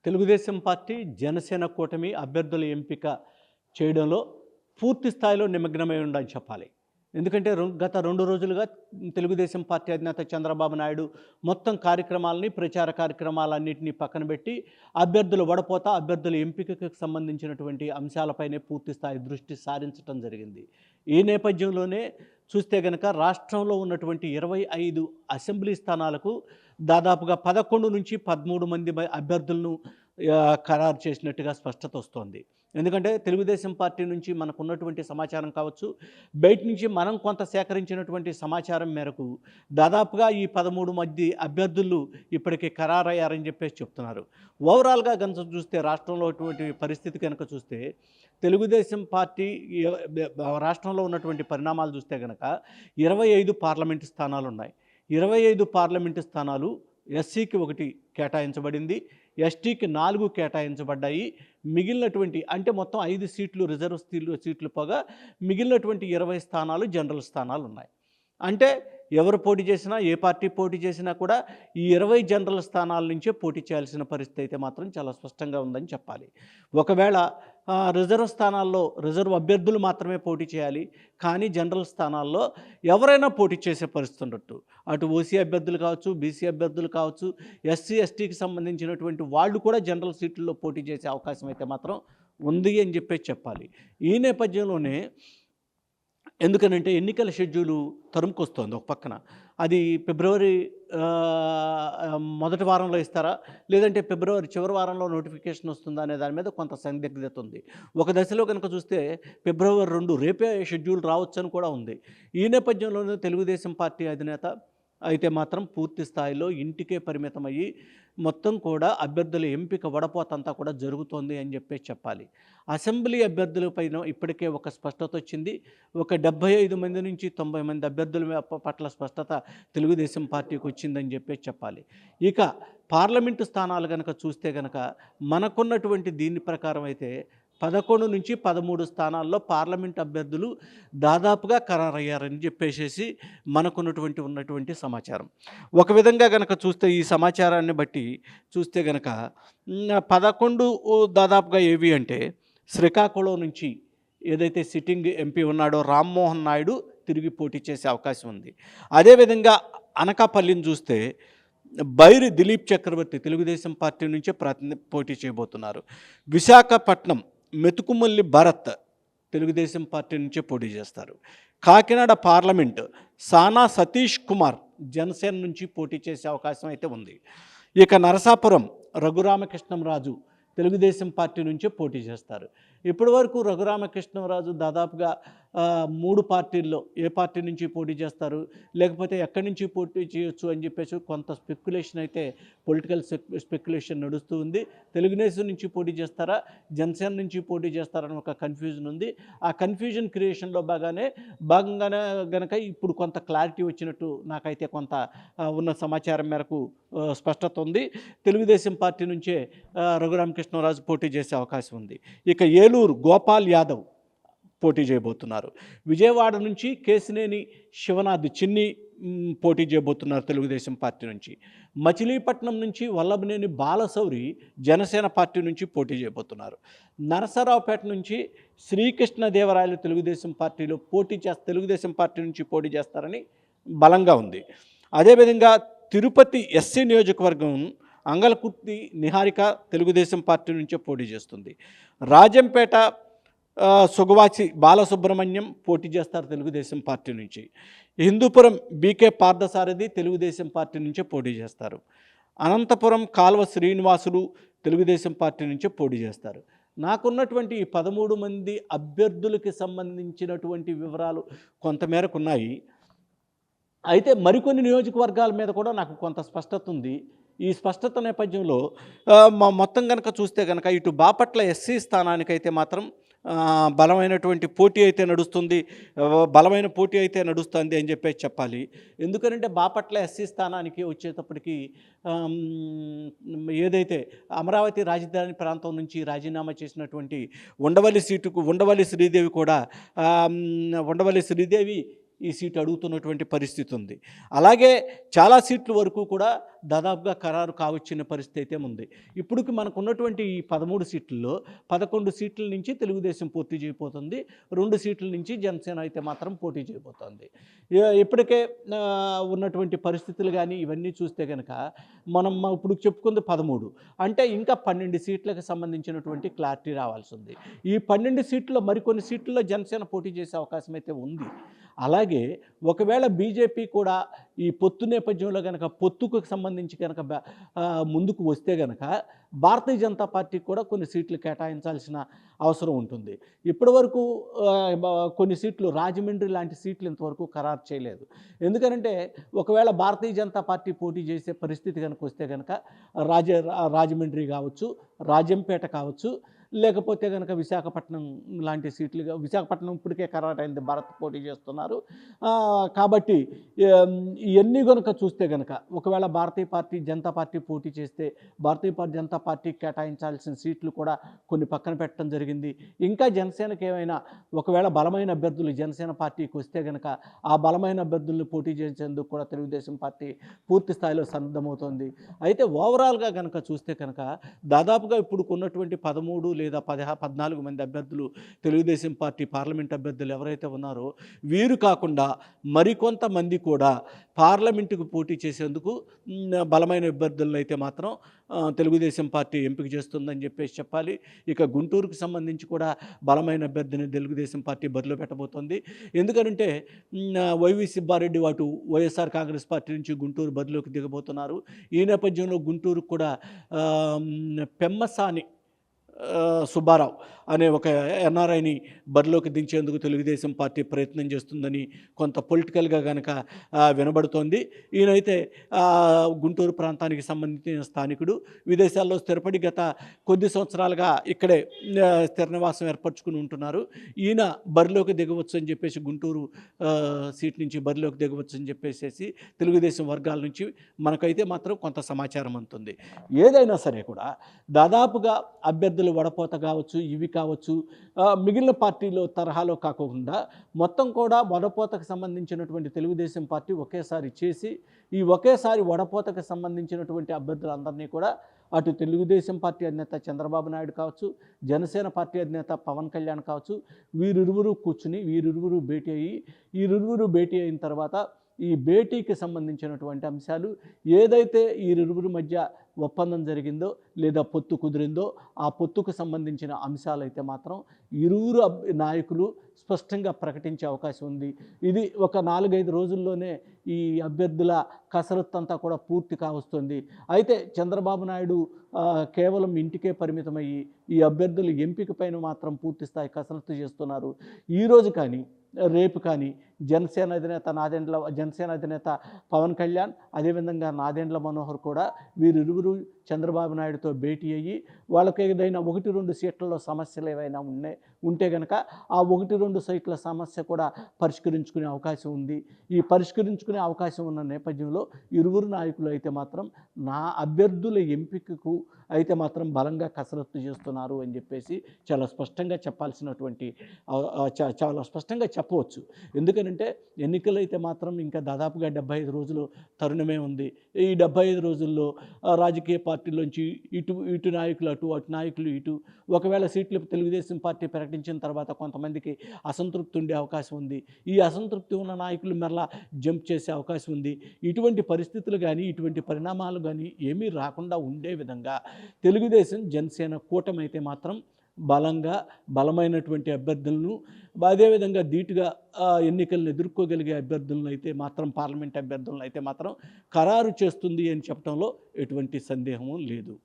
Telugu Desam party, Janasena కూటమి అభ్యర్థుల ఎంపిక చేయడంలో పూర్తి స్థాయిలో నిమగ్నమై ఉందని చెప్పాలి. ఎందుకంటే గత 2 రోజులుగా తెలుగుదేశం పార్టీ అధినేత చంద్రబాబు నాయుడు మొత్తం కార్యక్రమాలని, ప్రచార కార్యక్రమాలన్నింటినీ పక్కన పెట్టి అభ్యర్థుల వడపోత, అభ్యర్థుల ఎంపికకు సంబంధించినటువంటి అంశాలపైనే పూర్తి స్థాయి దృష్టి సారించడం జరిగింది. ఈ నేపథ్యంలోనే చూస్తే గనక రాష్ట్రంలో ఉన్నటువంటి 25 అసెంబ్లీ స్థానాలకు దాదాపుగా 11 నుంచి 13 మంది అభ్యర్థులను ఖరారు చేసినట్టుగా స్పష్టత వస్తోంది. ఎందుకంటే తెలుగుదేశం పార్టీ నుంచి మనకున్నటువంటి సమాచారం కావచ్చు, బయట నుంచి మనం కొంత సేకరించినటువంటి సమాచారం మేరకు దాదాపుగా ఈ 13 మంది అభ్యర్థులు ఇప్పటికే ఖరారయ్యారని చెప్పేసి చెప్తున్నారు. ఓవరాల్గా కనుక చూస్తే రాష్ట్రంలో అటువంటి పరిస్థితి కనుక చూస్తే తెలుగుదేశం పార్టీ రాష్ట్రంలో ఉన్నటువంటి పరిణామాలు చూస్తే కనుక 25 పార్లమెంటు స్థానాలు ఉన్నాయి. 25 పార్లమెంటు స్థానాలు ఎస్సీకి 1 కేటాయించబడింది, ఎస్టీకి 4 కేటాయించబడ్డాయి. మిగిలినటువంటి అంటే మొత్తం 5 సీట్లు రిజర్వ్ సీట్లు పోగా మిగిలినటువంటి 20 స్థానాలు జనరల్ స్థానాలు ఉన్నాయి. అంటే ఎవరు పోటీ చేసినా, ఏ పార్టీ పోటీ చేసినా కూడా ఈ 20 జనరల్ స్థానాల నుంచే పోటీ చేయాల్సిన పరిస్థితి అయితే మాత్రం చాలా స్పష్టంగా ఉందని చెప్పాలి. ఒకవేళ రిజర్వ్ స్థానాల్లో రిజర్వ్ అభ్యర్థులు మాత్రమే పోటీ చేయాలి, కానీ జనరల్ స్థానాల్లో ఎవరైనా పోటీ చేసే పరిస్థితి ఉన్నట్టు. అటు ఓసీ అభ్యర్థులు కావచ్చు, బీసీ అభ్యర్థులు కావచ్చు, ఎస్సీ ఎస్టీకి సంబంధించినటువంటి వాళ్ళు కూడా జనరల్ సీట్లలో పోటీ చేసే అవకాశం అయితే మాత్రం ఉంది అని చెప్పాలి. ఈ నేపథ్యంలోనే ఎందుకనంటే ఎన్నికల షెడ్యూలు తరుముకొస్తోంది ఒక పక్కన. అది ఫిబ్రవరి మొదటి వారంలో ఇస్తారా, లేదంటే ఫిబ్రవరి చివరి వారంలో నోటిఫికేషన్ వస్తుందా అనే దాని మీద కొంత సందిగ్ధత ఉంది. ఒక దశలో కనుక చూస్తే ఫిబ్రవరి 2 రేపే షెడ్యూల్ రావచ్చని కూడా ఉంది. ఈ నేపథ్యంలోనే తెలుగుదేశం పార్టీ అధినేత అయితే మాత్రం పూర్తి స్థాయిలో ఇంటికే పరిమితమయ్యి మొత్తం కూడా అభ్యర్థుల ఎంపిక వడపోతంతా కూడా జరుగుతోంది అని చెప్పాలి. అసెంబ్లీ అభ్యర్థులపైన ఇప్పటికే ఒక స్పష్టత వచ్చింది. ఒక 75 మంది నుంచి 90 మంది అభ్యర్థుల పట్ల స్పష్టత తెలుగుదేశం పార్టీకి వచ్చిందని చెప్పాలి. ఇక పార్లమెంటు స్థానాలు కనుక చూస్తే కనుక మనకున్నటువంటి దీని ప్రకారం అయితే 11 నుంచి 13 స్థానాల్లో పార్లమెంట్ అభ్యర్థులు దాదాపుగా ఖరారయ్యారని చెప్పేసి ఉన్నటువంటి సమాచారం. ఒక విధంగా కనుక చూస్తే ఈ సమాచారాన్ని బట్టి చూస్తే కనుక 11 దాదాపుగా ఏవి అంటే శ్రీకాకుళం నుంచి ఏదైతే సిట్టింగ్ ఎంపీ ఉన్నాడో రామ్మోహన్ నాయుడు తిరిగి పోటీ చేసే అవకాశం ఉంది. అదేవిధంగా అనకాపల్లిని చూస్తే బైరి దిలీప్ చక్రవర్తి తెలుగుదేశం పార్టీ నుంచే పోటీ చేయబోతున్నారు. విశాఖపట్నం మెతుకుమల్లి భరత్ తెలుగుదేశం పార్టీ నుంచే పోటీ చేస్తారు. కాకినాడ పార్లమెంట్ సానా సతీష్ కుమార్ జనసేన నుంచి పోటీ చేసే అవకాశం అయితే ఉంది. ఇక నరసాపురం రఘురామకృష్ణంరాజు తెలుగుదేశం పార్టీ నుంచే పోటీ చేస్తారు. ఇప్పటి వరకు రఘురామకృష్ణంరాజు దాదాపుగా 3 పార్టీల్లో ఏ పార్టీ నుంచి పోటీ చేస్తారు, లేకపోతే ఎక్కడి నుంచి పోటీ చేయొచ్చు అని చెప్పేసి కొంత స్పెక్యులేషన్ అయితే పొలిటికల్ స్పెక్యులేషన్ నడుస్తూ ఉంది. తెలుగుదేశం నుంచి పోటీ చేస్తారా, జనసేన నుంచి పోటీ చేస్తారని ఒక కన్ఫ్యూజన్ ఉంది. ఆ కన్ఫ్యూజన్ క్రియేషన్లో భాగంగానే గనక ఇప్పుడు కొంత క్లారిటీ వచ్చినట్టు నాకైతే కొంత ఉన్న సమాచారం మేరకు స్పష్టత ఉంది. తెలుగుదేశం పార్టీ నుంచే రఘురామకృష్ణరాజు పోటీ చేసే అవకాశం ఉంది. ఇక ఏలూరు గోపాల్ యాదవ్ పోటీ చేయబోతున్నారు. విజయవాడ నుంచి కేసినేని శివనాథ్ చిన్ని పోటీ చేయబోతున్నారు తెలుగుదేశం పార్టీ నుంచి. మచిలీపట్నం నుంచి వల్లభనేని బాలశౌరి జనసేన పార్టీ నుంచి పోటీ చేయబోతున్నారు. నరసరావుపేట నుంచి శ్రీకృష్ణదేవరాయలు తెలుగుదేశం పార్టీ నుంచి పోటీ చేస్తారని బలంగా ఉంది. అదేవిధంగా తిరుపతి ఎస్సీ నియోజకవర్గం అంగలకుర్తి నిహారిక తెలుగుదేశం పార్టీ నుంచే పోటీ చేస్తుంది. రాజంపేట సుగవాసి బాలసుబ్రహ్మణ్యం పోటీ చేస్తారు తెలుగుదేశం పార్టీ నుంచి. హిందూపురం బీకే పార్థసారథి తెలుగుదేశం పార్టీ నుంచే పోటీ చేస్తారు. అనంతపురం కాల్వ శ్రీనివాసులు తెలుగుదేశం పార్టీ నుంచే పోటీ చేస్తారు. నాకున్నటువంటి ఈ 13 మంది అభ్యర్థులకి సంబంధించినటువంటి వివరాలు కొంతమేరకు ఉన్నాయి. అయితే మరికొన్ని నియోజకవర్గాల మీద కూడా నాకు కొంత స్పష్టత ఉంది. ఈ స్పష్టత నేపథ్యంలో మొత్తం కనుక చూస్తే కనుక ఇటు బాపట్ల ఎస్సీ స్థానానికైతే మాత్రం బలమైనటువంటి పోటీ అయితే నడుస్తుంది అని చెప్పాలి. ఎందుకంటే బాపట్ల ఎస్సీ స్థానానికి వచ్చేటప్పటికి ఏదైతే అమరావతి రాజధాని ప్రాంతం నుంచి రాజీనామా చేసినటువంటి ఉండవల్లి శ్రీదేవి కూడా ఉండవల్లి శ్రీదేవి ఈ సీటు అడుగుతున్నటువంటి పరిస్థితి ఉంది. అలాగే చాలా సీట్ల వరకు కూడా దాదాపుగా ఖరారు కావచ్చిన పరిస్థితి అయితే ఉంది. ఇప్పటికి మనకు ఉన్నటువంటి ఈ 13 సీట్లలో 11 సీట్ల నుంచి తెలుగుదేశం పోటీ చేయబోతుంది. 2 సీట్ల నుంచి జనసేన అయితే మాత్రం పోటీ చేయబోతోంది. ఇప్పటికే ఉన్నటువంటి పరిస్థితులు కానీ ఇవన్నీ చూస్తే కనుక మనం ఇప్పుడు చెప్పుకుంది 13, అంటే ఇంకా 12 సీట్లకు సంబంధించినటువంటి క్లారిటీ రావాల్సి ఉంది. ఈ 12 సీట్లలో మరికొన్ని సీట్లలో జనసేన పోటీ చేసే అవకాశం అయితే ఉంది. అలాగే ఒకవేళ బీజేపీ కూడా ఈ పొత్తు నేపథ్యంలో కనుక పొత్తుకు సంబంధించి కనుక ముందుకు వస్తే కనుక భారతీయ జనతా పార్టీకి కూడా కొన్ని సీట్లు కేటాయించాల్సిన అవసరం ఉంటుంది. ఇప్పటి వరకు కొన్ని సీట్లు రాజమండ్రి లాంటి సీట్లు ఇంతవరకు ఖరారు చేయలేదు. ఎందుకనంటే ఒకవేళ భారతీయ జనతా పార్టీ పోటీ చేసే పరిస్థితి కనుక వస్తే కనుక రాజమండ్రి కావచ్చు, రాజంపేట కావచ్చు, లేకపోతే కనుక విశాఖపట్నం లాంటి సీట్లుగా, విశాఖపట్నం ఇప్పటికే ఖరారైంది, భారత్ పోటీ చేస్తున్నారు. కాబట్టి ఇవన్నీ కనుక చూస్తే కనుక ఒకవేళ భారతీయ జనతా పార్టీ పోటీ చేస్తే భారతీయ జనతా పార్టీకి కేటాయించాల్సిన సీట్లు కూడా కొన్ని పక్కన పెట్టడం జరిగింది. ఇంకా జనసేనకి ఏమైనా ఒకవేళ బలమైన అభ్యర్థులు జనసేన పార్టీకి వస్తే కనుక ఆ బలమైన అభ్యర్థులను పోటీ చేసేందుకు కూడా తెలుగుదేశం పార్టీ పూర్తి స్థాయిలో సన్నద్ధమవుతోంది. అయితే ఓవరాల్గా కనుక చూస్తే కనుక దాదాపుగా ఇప్పుడు ఉన్నటువంటి 13 లేదా 14 మంది అభ్యర్థులు తెలుగుదేశం పార్టీ పార్లమెంట్ అభ్యర్థులు ఎవరైతే ఉన్నారో వీరు కాకుండా మరికొంతమంది కూడా పార్లమెంటుకు పోటీ చేసేందుకు బలమైన అభ్యర్థులను అయితే మాత్రం తెలుగుదేశం పార్టీ ఎంపిక చేస్తుందని చెప్పేసి చెప్పాలి. ఇక గుంటూరుకు సంబంధించి కూడా బలమైన అభ్యర్థిని తెలుగుదేశం పార్టీ బరిలో పెట్టబోతోంది. ఎందుకంటే వైవి సుబ్బారెడ్డి అటు వైఎస్ఆర్ కాంగ్రెస్ పార్టీ నుంచి గుంటూరు బరిలోకి దిగబోతున్నారు. ఈ నేపథ్యంలో గుంటూరుకు కూడా పెమ్మసాని సుబ్బారావు అనే ఒక ఎన్ఆర్ఐని బరిలోకి దించేందుకు తెలుగుదేశం పార్టీ ప్రయత్నం చేస్తుందని కొంత పొలిటికల్గా కనుక వినబడుతోంది. ఈయనైతే గుంటూరు ప్రాంతానికి సంబంధించిన స్థానికుడు, విదేశాల్లో స్థిరపడి గత కొద్ది సంవత్సరాలుగా ఇక్కడే స్థిర నివాసం ఏర్పరచుకుని ఉంటున్నారు. ఈయన బరిలోకి దిగవచ్చు అని చెప్పేసి, గుంటూరు సీట్ నుంచి బరిలోకి దిగవచ్చు అని చెప్పేసి తెలుగుదేశం వర్గాల నుంచి మనకైతే మాత్రం కొంత సమాచారం అందుతుంది. ఏదైనా సరే కూడా దాదాపుగా అభ్యర్థులు వడపోత కావచ్చు, ఇవి కావచ్చు, మిగిలిన పార్టీలో తరహాలో కాకుండా మొత్తం కూడా వడపోతకు సంబంధించినటువంటి తెలుగుదేశం పార్టీ ఒకేసారి చేసి ఈ ఒకేసారి వడపోతకు సంబంధించినటువంటి అభ్యర్థులందరినీ కూడా అటు తెలుగుదేశం పార్టీ అధినేత చంద్రబాబు నాయుడు కావచ్చు, జనసేన పార్టీ అధినేత పవన్ కళ్యాణ్ కావచ్చు, వీరిరువురు కూర్చుని వీరిరువురు భేటీ అయిన తర్వాత ఈ భేటీకి సంబంధించినటువంటి అంశాలు ఏదైతే ఈ ఇరువురి మధ్య ఒప్పందం జరిగిందో లేదా పొత్తు కుదిరిందో ఆ పొత్తుకు సంబంధించిన అంశాలైతే మాత్రం ఇరువురు నాయకులు స్పష్టంగా ప్రకటించే అవకాశం ఉంది. ఇది ఒక 4-5 రోజుల్లోనే ఈ అభ్యర్థుల కసరత్తు అంతా కూడా పూర్తి కావస్తుంది. అయితే చంద్రబాబు నాయుడు కేవలం ఇంటికే పరిమితమయ్యి ఈ అభ్యర్థుల ఎంపిక పైన మాత్రం పూర్తి స్థాయి కసరత్తు చేస్తున్నారు. ఈరోజు కానీ రేపు కానీ జనసేన అధినేత పవన్ కళ్యాణ్, అదేవిధంగా నాదెండ్ల మనోహర్ కూడా వీరిరువురు చంద్రబాబు నాయుడుతో భేటీ అయ్యి వాళ్ళకి ఏదైనా 1-2 సీట్లలో సమస్యలు ఏవైనా ఉంటే కనుక ఆ 1-2 సీట్ల సమస్య కూడా పరిష్కరించుకునే అవకాశం ఉంది. ఈ పరిష్కరించుకునే అవకాశం ఉన్న నేపథ్యంలో ఇరువురు నాయకులు అయితే మాత్రం నా అభ్యర్థుల ఎంపికకు అయితే మాత్రం బలంగా కసరత్తు చేస్తున్నారు అని చెప్పేసి చాలా స్పష్టంగా చెప్పవచ్చు. ఎందుకనంటే ఎన్నికలు అయితే మాత్రం ఇంకా దాదాపుగా 75 రోజులు తరుణమే ఉంది. ఈ 75 రోజుల్లో రాజకీయ పార్టీలోంచి ఇటు నాయకులు అటు నాయకులు ఇటు, ఒకవేళ సీట్లు తెలుగుదేశం పార్టీ ప్రకటించిన తర్వాత కొంతమందికి అసంతృప్తి ఉండే అవకాశం ఉంది. ఈ అసంతృప్తి ఉన్న నాయకులు మరలా జంప్ చేసే అవకాశం ఉంది. ఇటువంటి పరిస్థితులు కానీ ఇటువంటి పరిణామాలు కానీ ఏమీ రాకుండా ఉండే విధంగా తెలుగుదేశం జనసేన కూటమి అయితే మాత్రం బలమైనటువంటి అభ్యర్థులను, అదేవిధంగా ధీటుగా ఎన్నికలను ఎదుర్కోగలిగే అభ్యర్థులను అయితే మాత్రం, పార్లమెంట్ అభ్యర్థులను అయితే మాత్రం ఖరారు చేస్తుంది అని చెప్పడంలో ఎటువంటి సందేహము లేదు.